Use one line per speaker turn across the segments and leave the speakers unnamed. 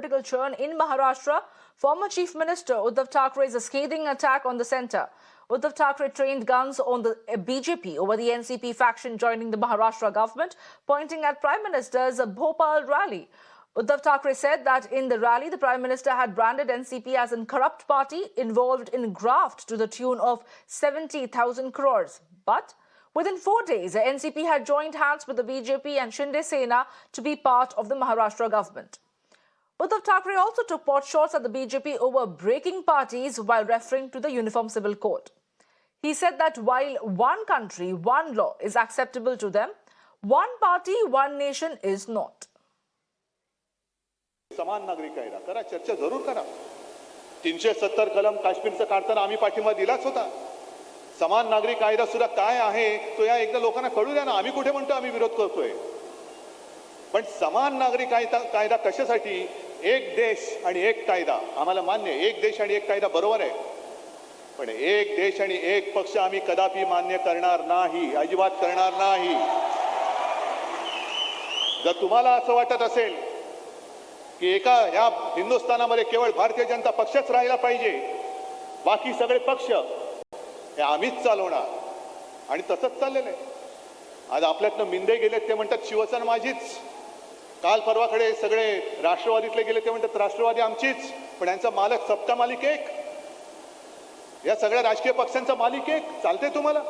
political churn in Maharashtra, former Chief Minister Uddhav Thackre's scathing attack on the centre. Uddhav Thackeray trained guns on the BJP over the NCP faction joining the Maharashtra government, pointing at Prime Minister's Bhopal rally. Uddhav Thackeray said that in the rally, the Prime Minister had branded NCP as a corrupt party involved in graft to the tune of 70,000 crores. But within 4 days, the NCP had joined hands with the BJP and Shinde Sena to be part of the Maharashtra government. Uddhav Thackeray also took pot shots at the BJP over breaking parties while referring to the Uniform Civil Code. He said that while one country, one law is acceptable to them, one party, one nation is not.
समान नागरी कायदा करा, चर्चा जरूर करा. 370 कलम काश्मीरचं काढताना आम्ही पाठिंबा दिलाच होता. समान नागरी कायदा सुद्धा काय आहे तो या एकदा लोकांना कळू द्या ना. आम्ही कुठे म्हणतो आम्ही विरोध करतोय, पण समान नागरी कायदा कशासाठी? एक देश आणि एक कायदा आम्हाला मान्य आहे. एक देश आणि एक कायदा बरोबर आहे, पण एक देश आणि एक पक्ष आम्ही कदापि मान्य करणार नाही, अजिबात करणार नाही. जर तुम्हाला असं वाटत असेल की एका या हिंदुस्थानामध्ये केवळ भारतीय जनता पक्षच राहिला पाहिजे, बाकी सगळे पक्ष हे आम्हीच चालवणार, आणि तसंच चाललेलं आहे. आज आपल्यातनं मिंदे गेले ते म्हणतात शिवसेना माझीच, काल परवाकडे सगळे राष्ट्रवादीतले गेले ते म्हणतात राष्ट्रवादी आमचीच, पण यांचा मालक सत्ता मालिक एक, या सगळ्या राजकीय पक्षांचा मालिक एक. चालते तुम्हाला?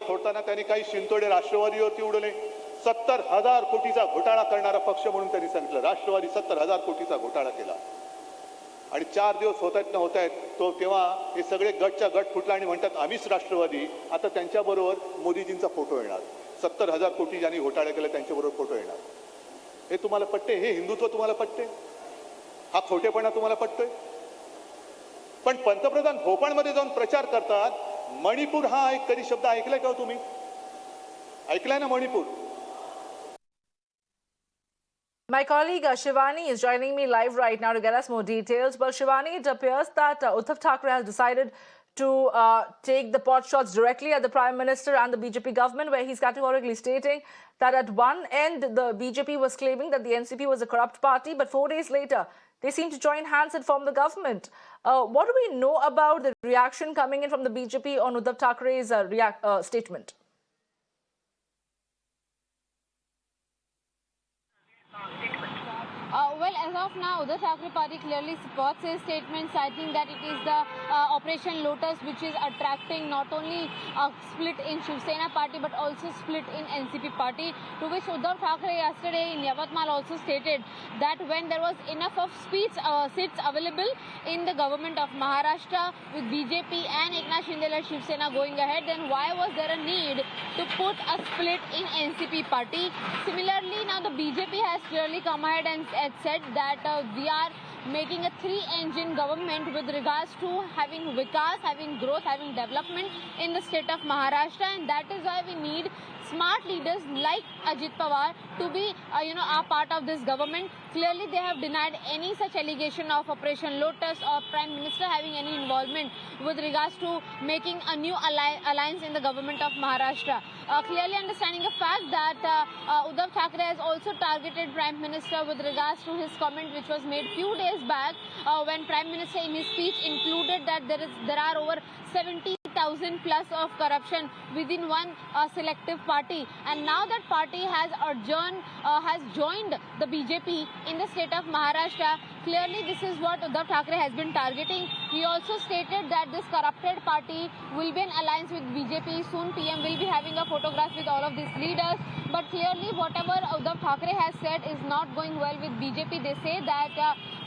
सोडताना त्यांनी काही शिंतोडे राष्ट्रवादीवरती उडवले. 70,000 कोटीचा घोटाळा करणारा पक्ष म्हणून त्यांनी सांगितलं. राष्ट्रवादी 70,000 कोटीचा घोटाळा केला, आणि 4 दिवस होत आहेत तो तेव्हा हे सगळे गटच्या गट फुटला आणि म्हणतात आम्हीच राष्ट्रवादी. आता त्यांच्याबरोबर मोदीजींचा फोटो येणार. 70,000 कोटी ज्यांनी घोटाळा केला त्यांच्याबरोबर फोटो येणार. हे तुम्हाला पटते? हे हिंदुत्व तुम्हाला पटते? हा खोटेपणा तुम्हाला पटतोय? पण पंतप्रधान भोपाळमध्ये जाऊन प्रचार करतात. मणिपूर हा एक कधी शब्द ऐकलाय का तुम्ही? ऐकलाय ना Manipur?
My colleague Shivani is joining me live right now to get us more details. Well, Shivani, it appears that Uddhav Thackeray has decided to take the pot shots directly at the Prime Minister and the BJP government, where he's categorically stating that at one end, the BJP was claiming that the NCP was a corrupt party, but 4 days later, they seem to join hands and form the government. What do we know about the reaction coming in from the BJP on Uddhav Thackeray's statement?
Well, as of now, the Thackeray party clearly supports his statements. I think that it is the Operation Lotus which is attracting not only a split in Shiv Sena party but also split in NCP party, to which Uddhav Thackeray yesterday in Yavatmal also stated that when there was enough of seats available in the government of Maharashtra with BJP and Eknath Shinde and Shiv Sena going ahead, then why was there a need to put a split in NCP party? Similarly, now the BJP has clearly come ahead and said that we are making a 3-engine government with regards to having vikas, having growth, having development in the state of Maharashtra, and that is why we need smart leaders like Ajit Pawar to be a part of this government. Clearly they have denied any such allegation of Operation Lotus or Prime Minister having any involvement with regards to making a new alliance in the government of Maharashtra. Clearly understanding the fact that Uddhav Thackeray has also targeted Prime Minister with regards to his comment which was made few days back when Prime Minister in his speech included that there are over 70,000 plus of corruption within one selective party, and now that party has joined the BJP in the state of Maharashtra. Clearly this is what Uddhav Thackeray has been targeting. He also stated that this corrupted party will be in alliance with BJP. Soon PM will be having a photograph with all of these leaders. But clearly whatever Uddhav Thackeray has said is not going well with BJP. They say that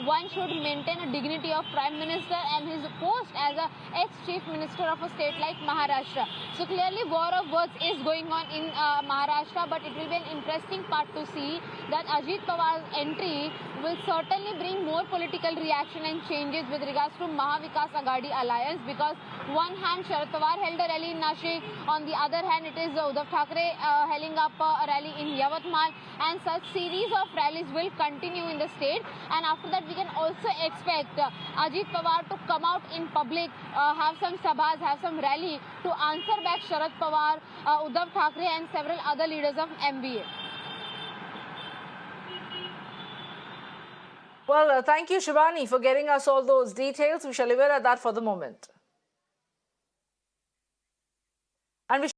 one should maintain a dignity of Prime Minister and his post as a ex-Chief Minister of a state like Maharashtra. So clearly war of words is going on in Maharashtra, but it will be an interesting part to see that Ajit Pawar's entry will certainly bring more political reaction and changes with regards to Mahavikas Aghadi alliance, because one hand Sharad Pawar held a rally in Nashik, on the other hand it is Uddhav Thackeray heading up a rally in Yavatmal, and such series of rallies will continue in the state. And after that we can also expect Ajit Pawar to come out in public, have some sabhas, have some rally to answer back Sharad Pawar, Uddhav Thackeray and several other leaders of MBA.
Well, thank you, Shivani, for getting us all those details. We shall leave it at that for the moment. And we